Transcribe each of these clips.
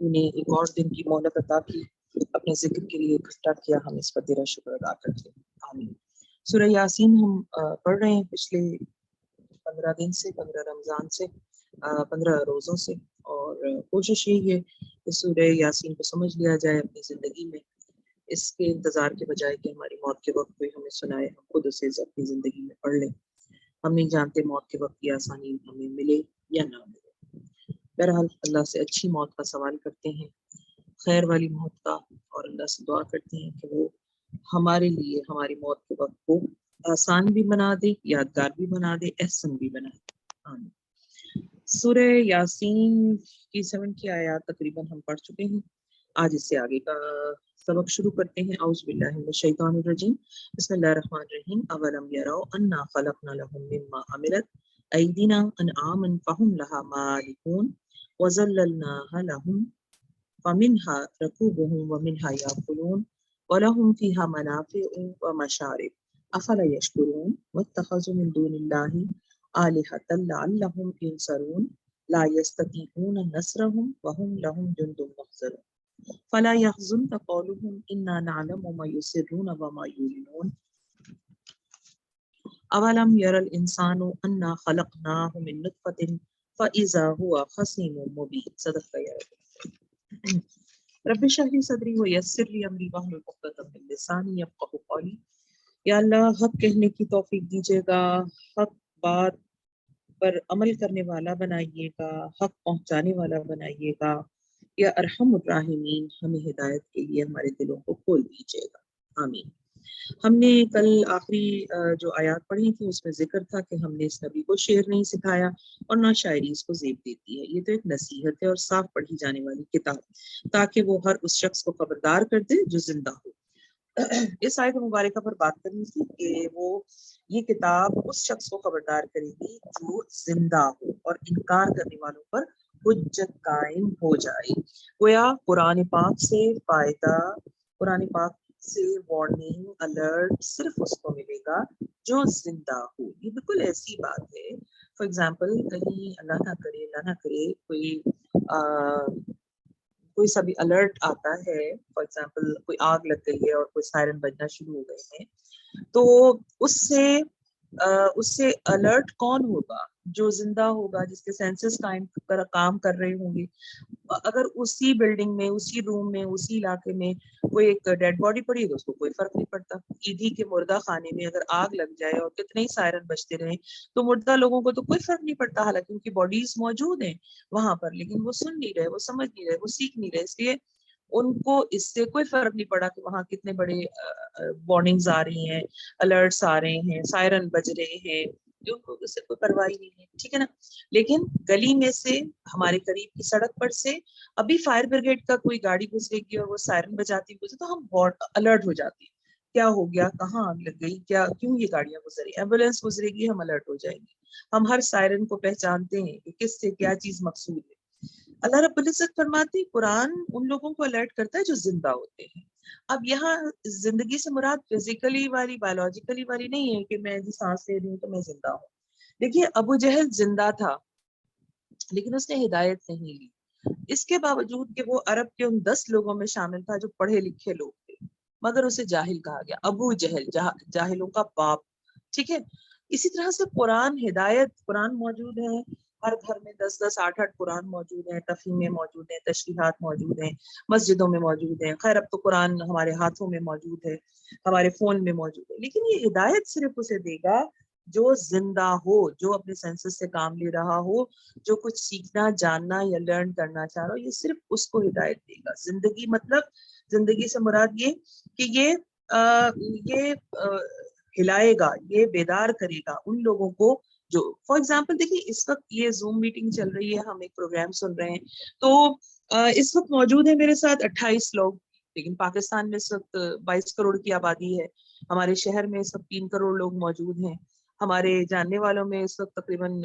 تو نے ایک اور دن کی مہلت عطا کی، اپنے ذکر کے لیے اکٹھا کیا، ہم اس پر تیرا شکر ادا کرتے ہیں، آمین۔ سورہ یاسین ہم پڑھ رہے ہیں پچھلے 15 دن سے، 15 رمضان سے، 15 روزوں سے، اور کوشش یہی ہے کہ سورہ یاسین کو سمجھ لیا جائے اپنی زندگی میں، اس کے انتظار کے بجائے کہ ہماری موت کے وقت کوئی ہمیں سنائے، ہم خود اسے اپنی زندگی میں پڑھ لیں۔ ہم نہیں جانتے موت کے وقت کی آسانی ہمیں ملے یا نہ ملے۔ بہرحال اللہ سے اچھی موت کا سوال کرتے ہیں، خیر والی موت کا، اور اللہ سے دعا کرتے ہیں کہ وہ ہمارے لیے ہماری موت کے وقت کو آسان بھی بنا دے، یادگار بھی بنا دے، احسن بھی بنا دے، آمین۔ سورہ یاسین کی 7 کی آیات تقریباً ہم پڑھ چکے ہیں، آج اس سے آگے کا سبق شروع کرتے ہیں۔ اعوذ باللہ من الشیطان الرجیم، بسم اللہ الرحمن الرحیم۔ اولم یروا انا خلقنا لهم مما عملت ایدینا انعاما فهم لها مالکون وذللناها لهم فمنها ركوبهم ومنها يأكلون ولهم فيها منافع ومشارب افلا يشكرون واتخذوا من دون الله آلهة لعلهم ينصرون لا يستطيعون نصرهم وهم لهم جند محضرون فلا يحزنك قولهم إنا نعلم ما يسرون وما يعلنون اولم ير الانسان انا خلقناه من نطفة فإذا هو خصيم مبين۔ صدق اللہ۔ رب اشرح لي صدری ویسر لي امری واحلل عقدۃ من لسانی یفقهوا قولی۔ یا اللہ حق کہنے کی توفیق دیجیے گا، حق بات پر عمل کرنے والا بنائیے گا، حق پہنچانے والا بنائیے گا، یا ارحم الراحمین ہمیں ہدایت کے لیے ہمارے دلوں کو کھول دیجیے گا، آمین۔ ہم نے کل آخری جو آیات پڑھی تھی اس میں ذکر تھا کہ ہم نے اس نبی کو شعر نہیں سکھایا اور نہ شاعری اس کو زیب دیتی ہے، یہ تو ایک نصیحت ہے اور صاف پڑھی جانے والی کتاب، تاکہ وہ ہر اس شخص کو خبردار کر دے جو زندہ ہو۔ اس آیت مبارکہ پر بات کرنی تھی کہ وہ یہ کتاب اس شخص کو خبردار کرے گی جو زندہ ہو اور انکار کرنے والوں پر حجت قائم ہو جائے۔ گویا قرآن پاک سے فائدہ، قرآن پاک سے وارننگ الرٹ صرف اس کو ملے گا جو زندہ ہو۔ یہ بالکل ایسی بات ہے، فار ایگزامپل کہیں اللہ نہ کرے کوئی سا بھی الرٹ آتا ہے، فار ایگزامپل کوئی آگ لگ گئی ہے اور کوئی سائرن بجنا شروع ہو گئے ہیں، تو اس سے الرٹ کون ہوگا؟ جو زندہ ہوگا، جس کے سینسز کام کر رہے ہوں گے۔ اگر اسی بلڈنگ میں، اسی روم میں، اسی علاقے میں کوئی ایک ڈیڈ باڈی پڑی ہے تو اس کو کوئی فرق نہیں پڑتا۔ عیدی کے مردہ خانے میں اگر آگ لگ جائے اور کتنے ہی سائرن بجتے رہیں تو مردہ لوگوں کو تو کوئی فرق نہیں پڑتا، حالانکہ ان کی باڈیز موجود ہیں وہاں پر، لیکن وہ سن نہیں رہے، وہ سمجھ نہیں رہے، وہ سیکھ نہیں رہے، اس لیے ان کو اس سے کوئی فرق نہیں پڑا کہ وہاں کتنے بڑے وارننگز آ رہی ہیں، الرٹس آ رہے ہیں، سائرن بج رہے ہیں، جو ان کو اس سے کوئی پرواہ نہیں ہے، ٹھیک ہے نا۔ لیکن گلی میں سے، ہمارے قریب کی سڑک پر سے ابھی فائر بریگیڈ کا کوئی گاڑی گزرے گی اور وہ سائرن بجاتی گزرے تو ہم بہت الرٹ ہو جاتے ہیں، کیا ہو گیا، کہاں آگ لگ گئی، کیوں یہ گاڑیاں گزری، ایمبولینس گزرے گی، ہم الرٹ ہو جائیں گے۔ ہم ہر سائرن کو پہچانتے ہیں کہ کس سے کیا چیز مقصود ہے۔ اللہ رب العزت فرماتے ہیں قرآن ان لوگوں کو الرٹ کرتا ہے جو زندہ ہوتے ہیں۔ اب یہاں زندگی سے مراد فزیکلی والی، بایولوجیکلی والی نہیں ہے کہ میں سانس لے رہی ہوں تو میں زندہ ہوں۔ دیکھیے ابو جہل زندہ تھا لیکن اس نے ہدایت نہیں لی، اس کے باوجود کہ وہ عرب کے ان 10 لوگوں میں شامل تھا جو پڑھے لکھے لوگ تھے، مگر اسے جاہل کہا گیا، ابو جہل، جاہلوں کا باپ، ٹھیک ہے۔ اسی طرح سے قرآن، ہدایت، قرآن موجود ہے ہر گھر میں، 10 8 قرآن موجود ہیں، تفہیمیں موجود ہیں، تشریحات موجود ہیں، مسجدوں میں موجود ہیں، خیر اب تو قرآن ہمارے ہاتھوں میں موجود ہے، ہمارے فون میں موجود ہے، لیکن یہ ہدایت صرف اسے دے گا جو زندہ ہو، جو اپنے سینسز سے کام لے رہا ہو، جو کچھ سیکھنا، جاننا یا لرن کرنا چاہ رہا ہو، یہ صرف اس کو ہدایت دے گا۔ زندگی مطلب، زندگی سے مراد یہ کہ یہ ہلائے گا، یہ بیدار کرے گا ان لوگوں کو جو، فار ایگزامپل دیکھیے اس وقت یہ زوم میٹنگ چل رہی ہے، ہم ایک پروگرام سن رہے ہیں، تو اس وقت موجود ہے میرے ساتھ 28 لوگ، لیکن پاکستان میں اس وقت 22 کروڑ کی آبادی ہے، ہمارے شہر میں اس وقت 3 کروڑ لوگ موجود ہیں، ہمارے جاننے والوں میں اس وقت تقریباً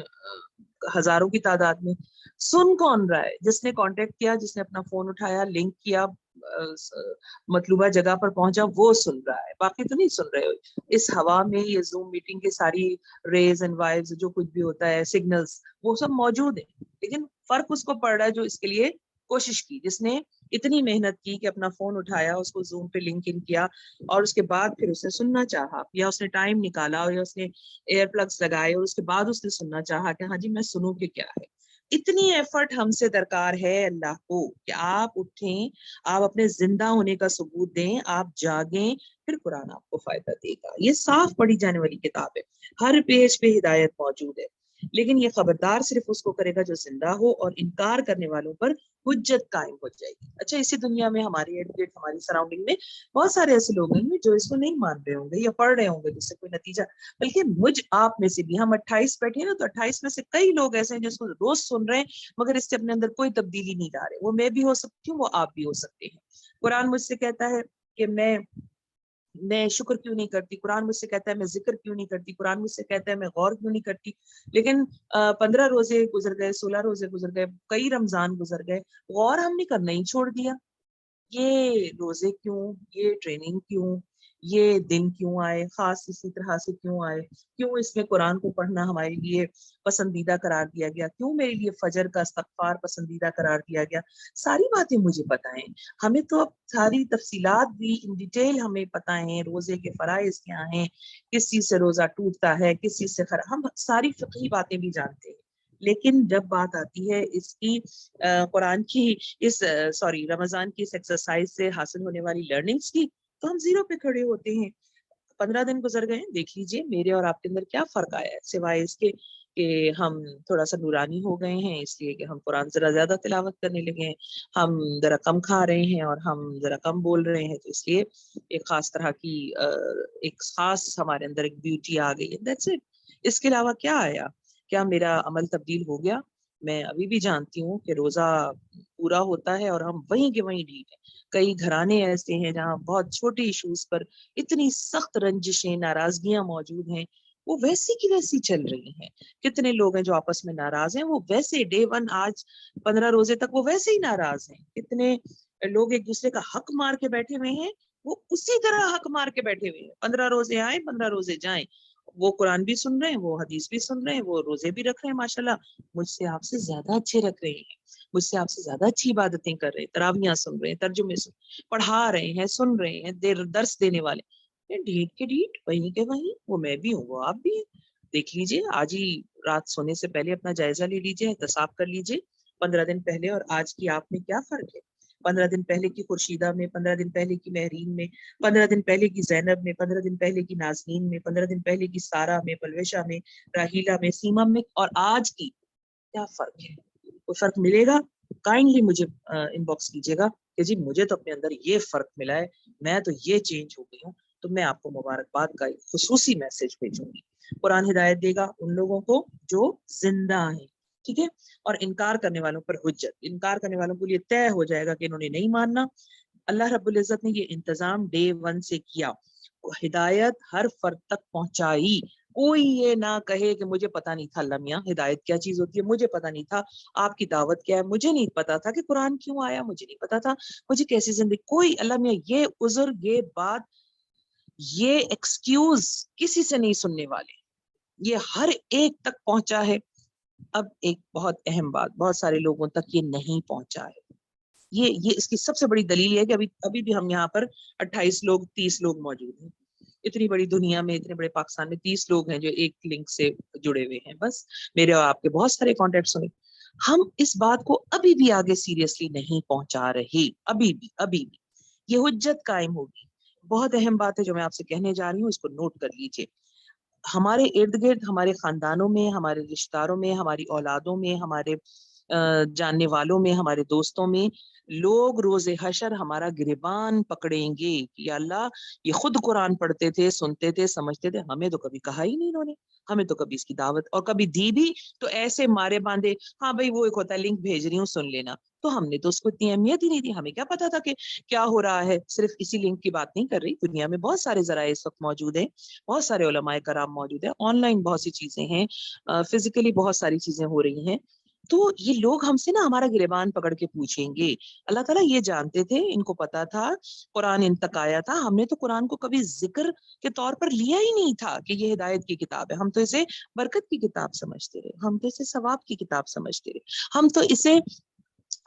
ہزاروں کی تعداد میں۔ سن کون رہا ہے؟ جس نے کانٹیکٹ کیا، جس نے اپنا فون اٹھایا، لنک کیا، مطلوبہ جگہ پر پہنچا، وہ سن رہا ہے، باقی تو نہیں سن رہے۔ اس ہوا میں یہ زوم میٹنگ کی ساری ریز اینڈ وائبز جو کچھ بھی ہوتا ہے، سگنلز، وہ سب موجود ہیں، لیکن فرق اس کو پڑ رہا ہے جو اس کے لیے کوشش کی, جس نے اتنی محنت کی کہ اپنا فون اٹھایا, اس کو زوم پہ لنک ان کیا, اور اس کے بعد پھر اسے سننا چاہا, یا اس نے ٹائم نکالا, یا اس نے ایئر پلگس لگائے, اور اس کے بعد اس نے سننا چاہا کہ ہاں جی میں سنوں کہ کیا ہے. اتنی ایفرٹ ہم سے درکار ہے اللہ کو کہ آپ اٹھیں, آپ اپنے زندہ ہونے کا ثبوت دیں, آپ جاگیں, پھر قرآن آپ کو فائدہ دے گا. یہ صاف پڑھی جانے والی کتاب ہے, ہر پیج پہ ہدایت موجود ہے, لیکن یہ خبردار صرف اس کو کرے گا جو زندہ ہو, اور انکار کرنے والوں پر حجت قائم ہو جائے گی. اچھا, اسی دنیا میں ہماری ارد گرد ہماری سراؤنڈنگ میں بہت سارے ایسے لوگ ہیں جو اس کو نہیں مان رہے ہوں گے یا پڑھ رہے ہوں گے جس سے کوئی نتیجہ, بلکہ مجھ آپ میں سے بھی, ہم 28 بیٹھے ہیں نا, تو 28 میں سے کئی لوگ ایسے ہیں جو اس کو روز سن رہے ہیں مگر اس سے اپنے اندر کوئی تبدیلی نہیں لا رہے. وہ میں بھی ہو سکتی ہوں, وہ آپ بھی ہو سکتے ہیں. قرآن مجھ سے کہتا ہے کہ میں شکر کیوں نہیں کرتی, قرآن مجھ سے کہتا ہے میں ذکر کیوں نہیں کرتی, قرآن مجھ سے کہتا ہے میں غور کیوں نہیں کرتی, لیکن 15 روزے گزر گئے, 16 روزے گزر گئے, کئی رمضان گزر گئے, غور ہم نے کرنا ہی چھوڑ دیا. یہ روزے کیوں, یہ ٹریننگ کیوں, یہ دن کیوں آئے, خاص اسی طرح سے کیوں آئے, کیوں اس میں قرآن کو پڑھنا ہمارے لیے پسندیدہ قرار دیا گیا, کیوں میرے لیے فجر کا استغفار پسندیدہ قرار دیا گیا, ساری باتیں مجھے پتہ ہیں. ہمیں تو اب ساری تفصیلات بھی ان ڈیٹیل ہمیں پتہ ہیں, روزے کے فرائض کیا ہیں, کس چیز سے روزہ ٹوٹتا ہے, کس چیز سے ہم ساری فقہی باتیں بھی جانتے ہیں. لیکن جب بات آتی ہے اس کی قرآن کی رمضان کی اس ایکسرسائز سے حاصل ہونے والی لرننگز کی, تو ہم زیرو پہ کھڑے ہوتے ہیں. 15 دن گزر گئے, دیکھ لیجئے میرے اور آپ کے اندر کیا فرق آیا ہے, سوائے اس کے کہ ہم تھوڑا سا نورانی ہو گئے ہیں, اس لیے کہ ہم قرآن ذرا زیادہ تلاوت کرنے لگے ہیں, ہم ذرا کم کھا رہے ہیں اور ہم ذرا کم بول رہے ہیں, تو اس لیے ایک خاص طرح کی ایک خاص ہمارے اندر ایک بیوٹی آ گئی ہے. That's it. اس کے علاوہ کیا آیا, کیا میرا عمل تبدیل ہو گیا؟ میں ابھی بھی جانتی ہوں کہ روزہ پورا ہوتا ہے اور ہم وہیں کے وہیں ڈھیٹ ہیں. کئی گھرانے ایسے ہیں جہاں بہت چھوٹے ایشوز پر اتنی سخت رنجشیں, ناراضگیاں موجود ہیں, وہ ویسی کی ویسی چل رہی ہیں. کتنے لوگ ہیں جو آپس میں ناراض ہیں, وہ ویسے ڈے 1 آج 15 روزے تک وہ ویسے ہی ناراض ہیں. کتنے لوگ ایک دوسرے کا حق مار کے بیٹھے ہوئے ہیں, وہ اسی طرح حق مار کے بیٹھے ہوئے ہیں. 15 روزے آئیں 15 روزے جائیں, وہ قرآن بھی سن رہے ہیں, وہ حدیث بھی سن رہے ہیں, وہ روزے بھی رکھ رہے ہیں, ماشاءاللہ مجھ سے آپ سے زیادہ اچھے رکھ رہے ہیں, مجھ سے آپ سے زیادہ اچھی عبادتیں کر رہے ہیں, تراویحاں سن رہے ہیں, ترجمے پڑھا رہے ہیں, سن رہے ہیں, درس دینے والے. ڈھیٹ کے ڈھیٹ, وہیں کے وہیں, وہ میں بھی ہوں, وہ آپ بھی ہیں. دیکھ لیجئے, آج ہی رات سونے سے پہلے اپنا جائزہ لے لیجئے, احتساب کر لیجئے, 15 دن پہلے اور آج کی آپ میں کیا فرق ہے. 15 دن پہلے کی خورشیدہ میں, 15 دن پہلے کی مہرین میں, 15 دن پہلے کی زینب میں, 15 دن پہلے کی نازنین میں, 15 دن پہلے کی سارہ میں, پلویشہ میں, راہیلہ میں, سیما میں, اور آج کی کیا فرق ہے. کوئی فرق ملے گا؟ کائنڈلی مجھے ان باکس کیجیے گا کہ جی مجھے تو اپنے اندر یہ فرق ملا ہے, میں تو یہ چینج ہو گئی ہوں, تو میں آپ کو مبارکباد کا ایک خصوصی میسج بھیجوں گی. قرآن ہدایت دے گا ان لوگوں کو جو زندہ ہیں, ٹھیک ہے, اور انکار کرنے والوں پر حجت, انکار کرنے والوں کو یہ طے ہو جائے گا کہ انہوں نے نہیں ماننا. اللہ رب العزت نے یہ انتظام ڈے 1 سے کیا, ہدایت ہر فرد تک پہنچائی. کوئی یہ نہ کہے کہ مجھے پتا نہیں تھا اللہ میاں ہدایت کیا چیز ہوتی ہے, مجھے پتا نہیں تھا آپ کی دعوت کیا ہے, مجھے نہیں پتا تھا کہ قرآن کیوں آیا, مجھے نہیں پتا تھا مجھے کیسی زندگی. کوئی اللہ میاں یہ عذر, یہ بات, یہ ایکسکیوز کسی سے نہیں سننے والے, یہ ہر ایک تک پہنچا ہے. اب ایک بہت اہم بات, بہت سارے لوگوں تک یہ نہیں پہنچا ہے. یہ اس کی سب سے بڑی دلیل ہے کہ ابھی بھی ہم یہاں پر 28 لوگ 30 لوگ موجود ہیں. اتنی بڑی دنیا میں, اتنے بڑے پاکستان میں 30 لوگ ہیں جو ایک لنک سے جڑے ہوئے ہیں, بس میرے اور آپ کے بہت سارے کانٹیکٹس ہیں. ہم اس بات کو ابھی بھی آگے سیریسلی نہیں پہنچا رہے, ابھی بھی. یہ حجت قائم ہوگی. بہت اہم بات ہے جو میں آپ سے کہنے جا رہی ہوں, اس کو نوٹ کر لیجئے. ہمارے ارد گرد, ہمارے خاندانوں میں, ہمارے رشتہ داروں میں, ہماری اولادوں میں, ہمارے جاننے والوں میں, ہمارے دوستوں میں لوگ روز حشر ہمارا گریبان پکڑیں گے کہ یا اللہ یہ خود قرآن پڑھتے تھے, سنتے تھے, سمجھتے تھے, ہمیں تو کبھی کہا ہی نہیں انہوں نے, ہمیں تو کبھی اس کی دعوت, اور کبھی دی بھی تو ایسے مارے باندھے, ہاں بھائی وہ ایک ہوتا ہے لنک بھیج رہی ہوں سن لینا, تو ہم نے تو اس کو اتنی اہمیت ہی نہیں دی. ہمیں کیا پتا تھا کہ کیا ہو رہا ہے. صرف اسی لنک کی بات نہیں کر رہی, دنیا میں بہت سارے ذرائع اس وقت موجود ہیں, بہت سارے علماء کرام موجود ہیں, آن لائن بہت سی چیزیں ہیں, فزیکلی بہت ساری چیزیں ہو رہی ہیں. تو یہ لوگ ہم سے نا ہمارا گریبان پکڑ کے پوچھیں گے. اللہ تعالیٰ یہ جانتے تھے, ان کو پتا تھا, قرآن ان تک آیا تھا. ہم نے تو قرآن کو کبھی ذکر کے طور پر لیا ہی نہیں تھا کہ یہ ہدایت کی کتاب ہے. ہم تو اسے برکت کی کتاب سمجھتے رہے, ہم تو اسے ثواب کی کتاب سمجھتے رہے, ہم تو اسے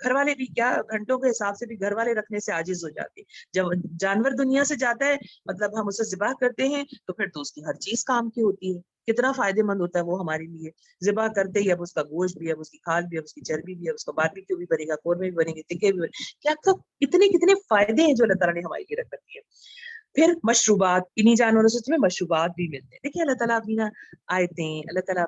گھر والے بھی کیا گھنٹوں کے حساب سے بھی گھر والے رکھنے سے عاجز ہو جاتے ہیں. جب جانور دنیا سے جاتا ہے مطلب ہم اسے ذبح کرتے ہیں تو پھر تو اس کی ہر چیز کام کی ہوتی ہے, کتنا فائدے مند ہوتا ہے وہ ہمارے لیے. ذبح کرتے ہی اب اس کا گوشت بھی, اب اس کی کھال بھی, اب اس کی چربی بھی, اب اس کا باربیکیو بھی بنے گا, قورمے بھی بنے گے, ٹکے بھی بنے گے, کیا کتنے فائدے ہیں جو اللہ تعالیٰ نے ہمارے لیے رکھ رکھی ہے. پھر مشروبات, انہیں جانوروں سے تمہیں مشروبات بھی ملتے ہیں. دیکھیں اللہ تعالیٰ اپنی آیتیں, اللہ تعالیٰ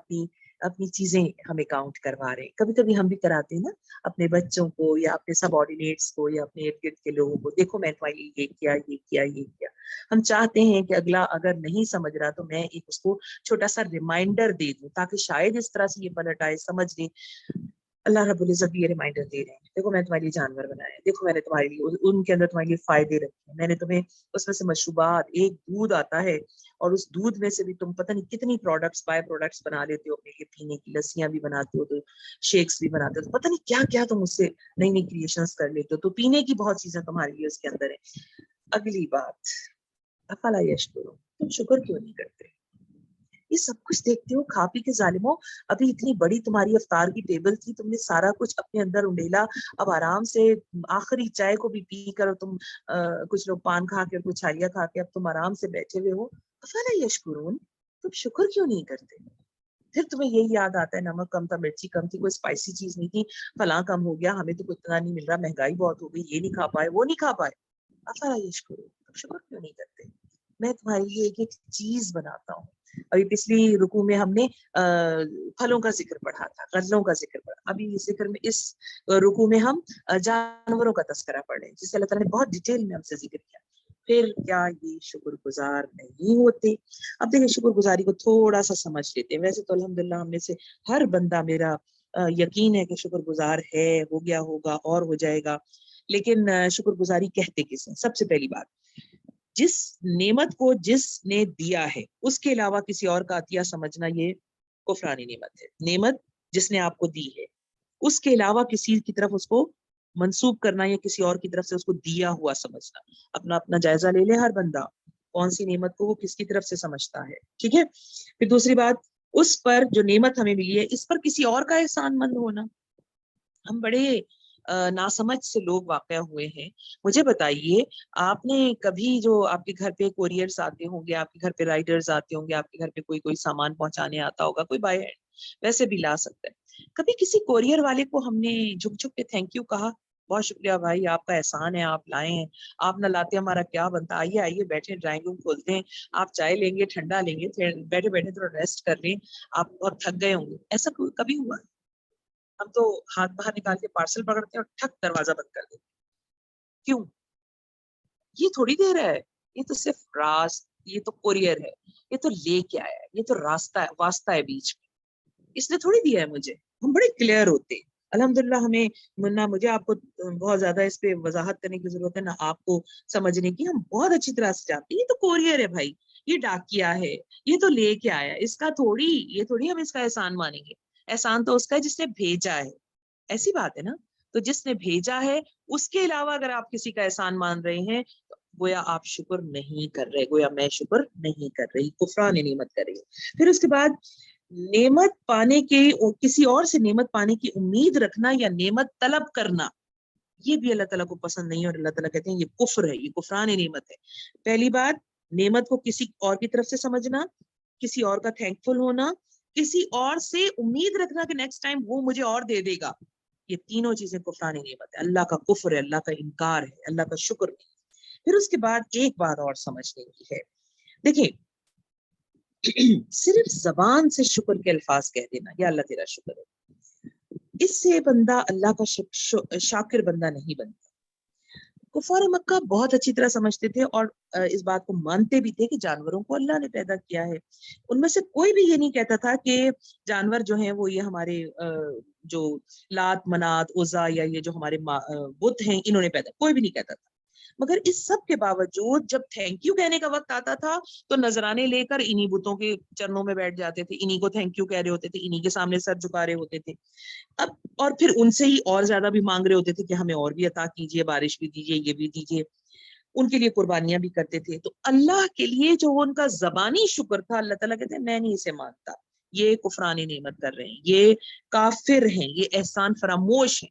اپنی چیزیں ہمیں کاؤنٹ کروا رہے ہیں. کبھی کبھی ہم بھی کراتے ہیں نا اپنے بچوں کو یا اپنے سب آرڈینیٹس کو یا اپنے ارد گرد کے لوگوں کو, دیکھو میں تمہارے لیے یہ کیا. ہم چاہتے ہیں کہ اگلا اگر نہیں سمجھ رہا تو میں ایک اس کو چھوٹا سا ریمائنڈر دے دوں تاکہ شاید اس طرح سے یہ پلٹ آئے, سمجھ لے. اللہ رب العزت یہ ریمائنڈر دے رہے ہیں, دیکھو میں تمہارے لیے جانور بنایا, دیکھو میں نے تمہارے لیے ان کے اندر تمہارے لیے فائدے رکھے ہیں, میں نے تمہیں اس میں سے مشروبات, ایک دودھ آتا ہے اور اس دودھ میں سے بھی تم پتہ نہیں کتنی پروڈکٹس بائی پروڈکٹس بنا لیتے ہو اپنے لیے, پینے کی لسیاں بھی بناتے ہو, تو شیکس بھی بناتے ہو, تو پتہ نہیں کیا کیا تم اس سے نئی نئی کریشنز کر لیتے ہو, تو پینے کی بہت چیزیں تمہارے لیے اس کے اندر ہیں. اگلی بات, افلا یشکرون, تم شکر کیوں نہیں کرتے؟ یہ سب کچھ دیکھتے ہو, کھا پی کے ظالموں, ابھی اتنی بڑی تمہاری افطار کی ٹیبل تھی, تم نے سارا کچھ اپنے اندر انڈیلا, اب آرام سے آخری چائے کو بھی پی کر, تم کچھ لوگ پان کھا کے, کچھ چھالیاں کھا کے, اب تم آرام سے بیٹھے ہوئے ہو. افلا یشکرون, تم شکر کیوں نہیں کرتے؟ پھر تمہیں یہی یاد آتا ہے نمک کم تھا, مرچی کم تھی, کوئی اسپائسی چیز نہیں تھی, فلاں کم ہو گیا, ہمیں تو کوئی اتنا نہیں مل رہا, مہنگائی بہت ہو گئی, یہ نہیں کھا پائے, وہ نہیں کھا پائے. افلا یشکرون, تم شکر کیوں نہیں کرتے؟ میں تمہارے لیے ایک ایک چیز بناتا ہوں. ابھی پچھلی رکوع میں ہم نے پھلوں کا ذکر پڑھا تھا, غلوں کا ذکر پڑھا. ابھی اس ذکر میں, اس رکوع میں ہم جانوروں کا تذکرہ پڑھ رہے ہیں جس سے اللہ تعالیٰ نے بہت ڈیٹیل میں ہم سے ذکر کیا. پھر کیا یہ شکر گزار نہیں ہوتے؟ اب دیکھیں شکر گزاری کو تھوڑا سا سمجھ لیتے ہیں. ویسے تو الحمدللہ ہم میں سے ہر بندہ, میرا یقین ہے کہ شکر گزار ہے, ہو گیا ہوگا اور ہو جائے گا. لیکن شکر گزاری کہتے کس ہیں؟ سب سے پہلی بات, جس نعمت کو جس نے دیا ہے اس کے علاوہ کسی اور کا عطیہ سمجھنا یہ کفرانی نعمت ہے. نعمت جس نے آپ کو دی ہے اس کے علاوہ کسی کی طرف اس کو منسوب کرنا یا کسی اور کی طرف سے اس کو دیا ہوا سمجھنا. اپنا جائزہ لے لے ہر بندہ, کون سی نعمت کو وہ کس کی طرف سے سمجھتا ہے. ٹھیک ہے. پھر دوسری بات, اس پر جو نعمت ہمیں ملی ہے اس پر کسی اور کا احسان مند ہونا. ہم بڑے ناسمجھ سے لوگ واقع ہوئے ہیں. مجھے بتائیے, آپ نے کبھی جو آپ کے گھر پہ کوریئرز آتے ہوں گے, آپ کے گھر پہ رائڈرز آتے ہوں گے, آپ کے گھر پہ کوئی سامان پہنچانے آتا ہوگا, کوئی بائی ہینڈ ویسے بھی لا سکتا ہے, کبھی کسی کوریئر والے کو ہم نے جھک جھک کے تھینک یو کہا, بہت شکریہ بھائی, آپ کا احسان ہے, آپ لائے ہیں, آپ نہ لاتے ہمارا کیا بنتا, آئیے بیٹھے, ڈرائنگ روم کھولتے ہیں, آپ چائے لیں گے, ٹھنڈا لیں گے, بیٹھے بیٹھے تھوڑا ریسٹ کر لیں, آپ بہت تھک گئے ہوں گے, ایسا کبھی ہوا؟ ہم تو ہاتھ باہر نکال کے پارسل پکڑتے ہیں اور ٹھک دروازہ بند کر دیتے. کیوں؟ یہ تھوڑی دے رہا ہے, یہ تو صرف یہ تو کوریئر ہے, یہ تو لے کے آیا ہے, یہ تو واسطہ ہے بیچ میں, اس نے تھوڑی دیا ہے مجھے. ہم بڑے کلیئر ہوتے ہیں الحمدللہ. ہمیں نہ مجھے آپ کو بہت زیادہ اس پہ وضاحت کرنے کی ضرورت ہے, نہ آپ کو سمجھنے کی. ہم بہت اچھی طرح سے جانتے ہیں یہ تو کوریئر ہے بھائی, یہ ڈاکیا ہے, یہ تو لے کے آیا, اس کا یہ تھوڑی ہم اس کا احسان مانیں گے. احسان تو اس کا ہے جس نے بھیجا ہے. ایسی بات ہے نا. تو جس نے بھیجا ہے اس کے علاوہ اگر آپ کسی کا احسان مان رہے ہیں تو گویا آپ شکر نہیں کر رہے, گویا میں شکر نہیں کر رہی, کفران نعمت کر رہی ہے. پھر اس کے بعد نعمت پانے کے, کسی اور سے نعمت پانے کی امید رکھنا یا نعمت طلب کرنا, یہ بھی اللہ تعالیٰ کو پسند نہیں ہے, اور اللہ تعالیٰ کہتے ہیں یہ کفر ہے, یہ کفران نعمت ہے. پہلی بات, نعمت کو کسی اور کی طرف سے سمجھنا, کسی اور کا تھینک فل ہونا, کسی اور سے امید رکھنا کہ نیکسٹ ٹائم وہ مجھے اور دے دے گا, یہ تینوں چیزیں کفران نعمت ہے. اللہ کا کفر ہے, اللہ کا انکار ہے, اللہ کا شکر نہیں. پھر اس کے بعد ایک بات اور سمجھنے کی ہے. دیکھیں, صرف زبان سے شکر کے الفاظ کہہ دینا یا اللہ تیرا شکر ہے, اس سے بندہ اللہ کا شاکر بندہ نہیں بنتا. کفار مکہ بہت اچھی طرح سمجھتے تھے اور اس بات کو مانتے بھی تھے کہ جانوروں کو اللہ نے پیدا کیا ہے. ان میں سے کوئی بھی یہ نہیں کہتا تھا کہ جانور جو ہیں وہ یہ ہمارے جو لات منات عزا یا یہ جو ہمارے بت ہیں انہوں نے پیدا, کوئی بھی نہیں کہتا تھا. مگر اس سب کے باوجود جب تھینک یو کہنے کا وقت آتا تھا تو نذرانے لے کر انہی بتوں کے چرنوں میں بیٹھ جاتے تھے, انہی کو تھینک یو کہہ رہے ہوتے تھے, انہی کے سامنے سر جھکا رہے ہوتے تھے. اب اور پھر ان سے ہی اور زیادہ بھی مانگ رہے ہوتے تھے کہ ہمیں اور بھی عطا کیجیے, بارش بھی دیجیے, یہ بھی دیجیے. ان کے لیے قربانیاں بھی کرتے تھے. تو اللہ کے لیے جو ان کا زبانی شکر تھا, اللہ تعالیٰ کہتے ہیں میں نہیں اسے مانتا, یہ کفرانی نعمت کر رہے ہیں, یہ کافر ہیں, یہ احسان فراموش ہیں.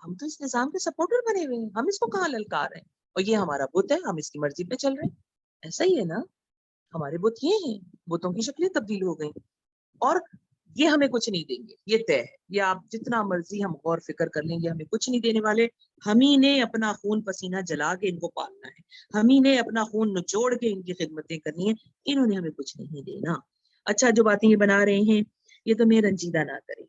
ہم تو اس نظام کے سپورٹر بنے ہوئے ہیں, ہم اس کو کہاں للکار رہے ہیں, اور یہ ہمارا بت ہے, ہم اس کی مرضی پہ چل رہے ہیں. ایسا ہی ہے نا, ہمارے بت یہ ہیں, بتوں کی شکلیں تبدیل ہو گئی, اور یہ ہمیں کچھ نہیں دیں گے, یہ طے ہے. یہ آپ جتنا مرضی ہم غور فکر کر لیں گے, ہمیں کچھ نہیں دینے والے. ہم ہی نے اپنا خون پسینہ جلا کے ان کو پالنا ہے, ہم ہی نے اپنا خون نچوڑ کے ان کی خدمتیں کرنی ہیں, انہوں نے ہمیں کچھ نہیں دینا. اچھا, جو باتیں یہ بنا رہے ہیں یہ تو میں رنجیدہ نہ کریں.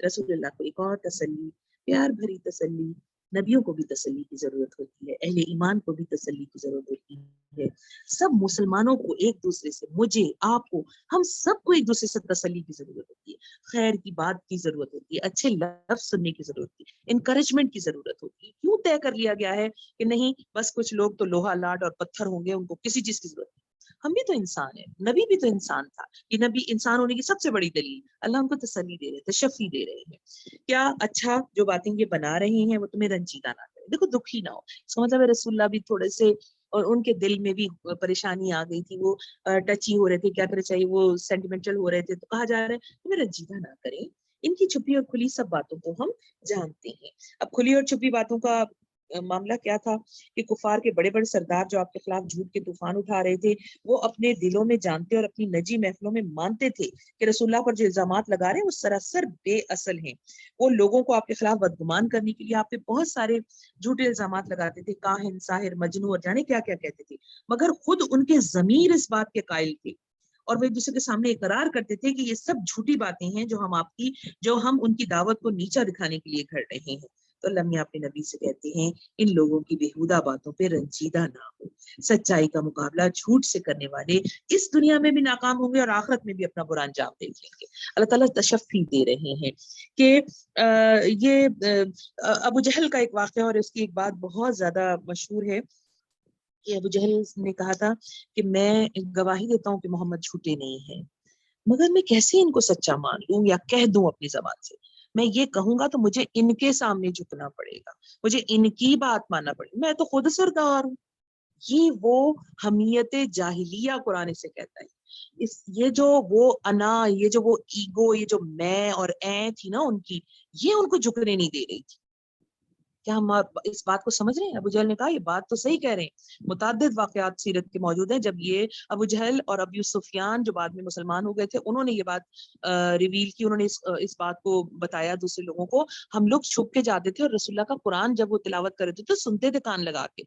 رسول اللہ کو ایک اور تسلی, پیار بھری تسلی. نبیوں کو بھی تسلی کی ضرورت ہوتی ہے, اہل ایمان کو بھی تسلی کی ضرورت ہوتی ہے. سب مسلمانوں کو ایک دوسرے سے, مجھے, آپ کو, ہم سب کو ایک دوسرے سے تسلی کی ضرورت ہوتی ہے, خیر کی بات کی ضرورت ہوتی ہے, اچھے لفظ سننے کی ضرورت ہوتی ہے, انکریجمنٹ کی ضرورت ہوتی ہے. کیوں طے کر لیا گیا ہے کہ نہیں بس کچھ لوگ تو لوہا لاٹ اور پتھر ہوں گے, ان کو کسی چیز کی ضرورت نہیں. ہم بھی تو انسان ہیں, نبی بھی تو انسان تھا. یہ نبی انسان ہونے کی سب سے بڑی دلیل, اللہ ان کو تسلی دے رہے ہیں, تشفی دے رہے ہیں. کیا اچھا جو باتیں یہ بنا رہے ہیں وہ تمہیں رنجیدہ نہ کرے, دیکھو دکھی نہ ہو. اس کا مطلب ہے رسول اللہ بھی تھوڑے سے, اور ان کے دل میں بھی پریشانی آ گئی تھی, وہ ٹچی ہو رہے تھے, کیا کرنا چاہیے, وہ سینٹیمنٹل ہو رہے تھے. تو کہا جا رہا ہے تمہیں رنجیدہ نہ کریں, ان کی چھپی اور کھلی سب باتوں کو ہم جانتے ہیں. اب کھلی اور چھپی باتوں کا معاملہ کیا تھا کہ کفار کے بڑے بڑے سردار جو آپ کے خلاف جھوٹ کے طوفان اٹھا رہے تھے, وہ اپنے دلوں میں جانتے اور اپنی نجی محفلوں میں مانتے تھے کہ رسول اللہ پر جو الزامات لگا رہے ہیں وہ سراسر بے اصل ہیں. وہ لوگوں کو آپ کے خلاف بدگمان کرنے کے لیے آپ پہ بہت سارے جھوٹے الزامات لگاتے تھے, کاہن, ساحر, مجنون اور جانے کیا کیا کہتے تھے, مگر خود ان کے ضمیر اس بات کے قائل تھے, اور وہ ایک دوسرے کے سامنے اقرار کرتے تھے کہ یہ سب جھوٹی باتیں ہیں جو ہم ان کی دعوت کو نیچا دکھانے کے لیے کر رہے ہیں. تو اللہ میاں اپنے نبی سے کہتے ہیں ان لوگوں کی بےہودہ باتوں پہ رنجیدہ نہ ہو. سچائی کا مقابلہ جھوٹ سے کرنے والے اس دنیا میں بھی ناکام ہوں گے اور آخرت میں بھی اپنا برا انجام دیکھ لیں گے. اللہ تعالیٰ تشفی دے رہے ہیں کہ یہ ابو جہل کا ایک واقعہ, اور اس کی ایک بات بہت زیادہ مشہور ہے کہ ابو جہل نے کہا تھا کہ میں گواہی دیتا ہوں کہ محمد جھوٹے نہیں ہیں, مگر میں کیسے ان کو سچا مان لوں یا کہہ دوں اپنی زبان سے. میں یہ کہوں گا تو مجھے ان کے سامنے جھکنا پڑے گا, مجھے ان کی بات ماننا پڑے گا, میں تو خود سردار ہوں. یہ وہ حمیت جاہلیہ قرآن سے کہتا ہے. یہ جو وہ انا, یہ جو وہ ایگو, یہ جو میں اور اے تھی نا ان کی, یہ ان کو جھکنے نہیں دے رہی تھی. کیا ہم اس بات کو سمجھ رہے ہیں؟ ابو جہل نے کہا یہ بات تو صحیح کہہ رہے ہیں. متعدد واقعات سیرت کے موجود ہیں جب یہ ابو جہل اور ابو سفیان جو بعد میں مسلمان ہو گئے تھے, انہوں نے یہ بات ریویل کی, انہوں نے اس بات کو بتایا دوسرے لوگوں کو. ہم لوگ چھپ کے جاتے تھے اور رسول اللہ کا قرآن جب وہ تلاوت کر رہے تھے تو سنتے تھے کان لگا کے,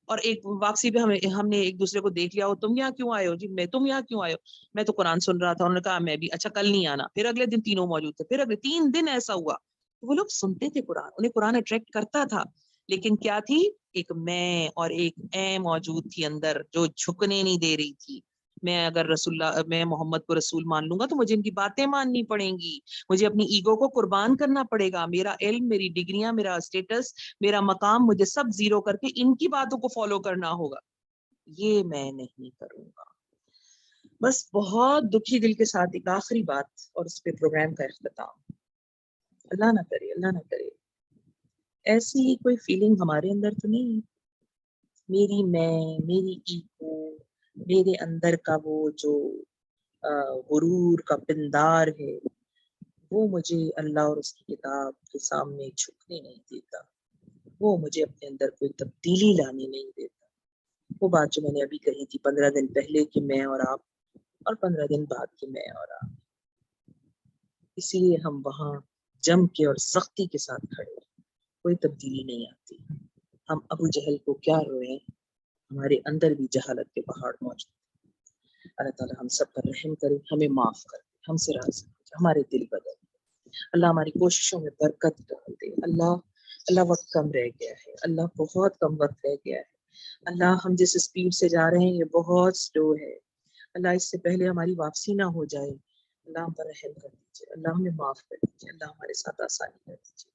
اور ایک واپسی پہ ہم نے ایک دوسرے کو دیکھ لیا, ہو تم یہاں کیوں آئے ہو جی, تم یہاں کیوں آئے ہو, میں تو قرآن سن رہا تھا. انہوں نے کہا میں بھی. اچھا کل نہیں آنا. پھر اگلے دن تینوں موجود تھے, پھر اگلے 3 دن ایسا ہوا. وہ لوگ سنتے تھے قرآن, انہیں قرآن اٹریکٹ کرتا تھا, لیکن کیا تھی, ایک میں اور ایک اے موجود تھی اندر جو جھکنے نہیں دے رہی تھی. میں اگر میں محمد کو رسول مان لوں گا تو مجھے ان کی باتیں ماننی پڑیں گی, مجھے اپنی ایگو کو قربان کرنا پڑے گا, میرا علم, میری ڈگریاں, میرا اسٹیٹس, میرا مقام, مجھے سب زیرو کر کے ان کی باتوں کو فالو کرنا ہوگا. یہ میں نہیں کروں گا. بس بہت دکھی دل کے ساتھ ایک آخری بات, اور اس پہ پروگرام کا اختتام. اللہ نہ کرے, اللہ نہ کرے ایسی کوئی فیلنگ ہمارے اندر تو نہیں, میری میں, میری ایگو, میرے اندر کا وہ جو غرور کا پندار ہے, وہ مجھے اللہ اور اس کی کتاب کے سامنے جھکنے نہیں دیتا, وہ مجھے اپنے اندر کوئی تبدیلی لانے نہیں دیتا. وہ بات جو میں نے ابھی کہی تھی 15 دن پہلے کہ میں اور آپ, اور 15 دن بعد کہ میں اور آپ, اسی لیے ہم وہاں جم کے اور سختی کے ساتھ کھڑے, کوئی تبدیلی نہیں آتی. ہم ابو جہل کو کیا روئیں, ہمارے اندر بھی جہالت کے پہاڑ موجود. اللہ تعالیٰ ہم سب پر رحم کرے, ہمیں معاف کرے, ہم سے راضی ہو جائے, ہمارے دل بدل. اللہ ہماری کوششوں میں برکت ڈال دے. اللہ وقت کم رہ گیا ہے, اللہ بہت کم وقت رہ گیا ہے. اللہ ہم جس اسپیڈ سے جا رہے ہیں یہ بہت سلو ہے. اللہ اس سے پہلے ہماری واپسی نہ ہو جائے. اللہ ہم پر رحم کر دیجیے, اللہ ہمیں معاف کر دیجیے, اللہ ہمارے ساتھ آسانی کر دیجیے.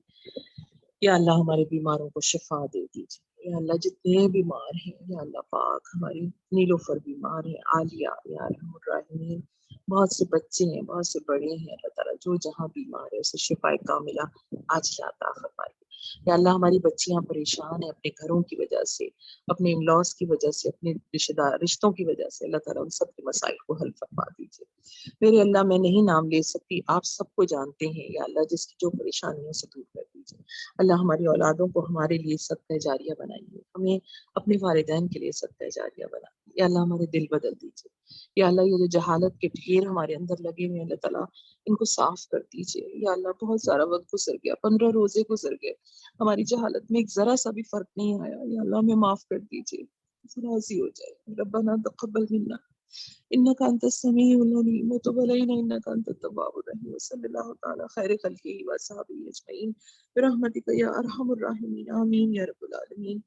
یا اللہ ہمارے بیماروں کو شفا دے دیجیے. یا اللہ جتنے بیمار ہیں, یا اللہ پاک ہماری نیلوفر بیمار ہیں, عالیہ, یا ارحم الراحمین, بہت سے بچے ہیں, بہت سے بڑے ہیں, اللہ تعالیٰ جو جہاں بیمار ہے اسے شفا کاملہ آج ہی عطا فرمائے. یا اللہ ہماری بچیاں پریشان ہیں اپنے گھروں کی وجہ سے, اپنے ان لاس کی وجہ سے, اپنے رشتوں کی وجہ سے, اللہ تعالیٰ ان سب کے مسائل کو حل فرما دیجیے. میرے اللہ میں نہیں نام لے سکتی, آپ سب کو جانتے ہیں. یا اللہ جس کی جو پریشانیوں سے دور کر دیجیے. دیجیے. اللہ ہماری اولادوں کو ہمارے لیے صدقہ جاریہ بنائیے, ہمیں اپنے والدین کے لیے صدقہ جاریہ بنائیے. یا اللہ ہمارے دل بدل دیجیے. یا اللہ یہ جو جہالت کے ڈھیر ہمارے اندر لگے ہوئے ہیں اللہ تعالیٰ ان کو صاف کر دیجیے. یا اللہ بہت سارا وقت گزر گیا, 15 روزے گزر گئے, ہماری جہالت میں ایک ذرا سا بھی فرق نہیں آیا. یا اللہ ہمیں معاف کر دیجیے, راضی ہو جائے. ربنا تقبل منا انك انت السميع العليم وتب علينا انك انت التواب الرحيم وصلى الله تعالى خير خلقه واصحابه اجمعين برحمتك يا ارحم الراحمين. امين يا رب العالمين.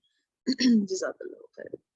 جزاك الله خير.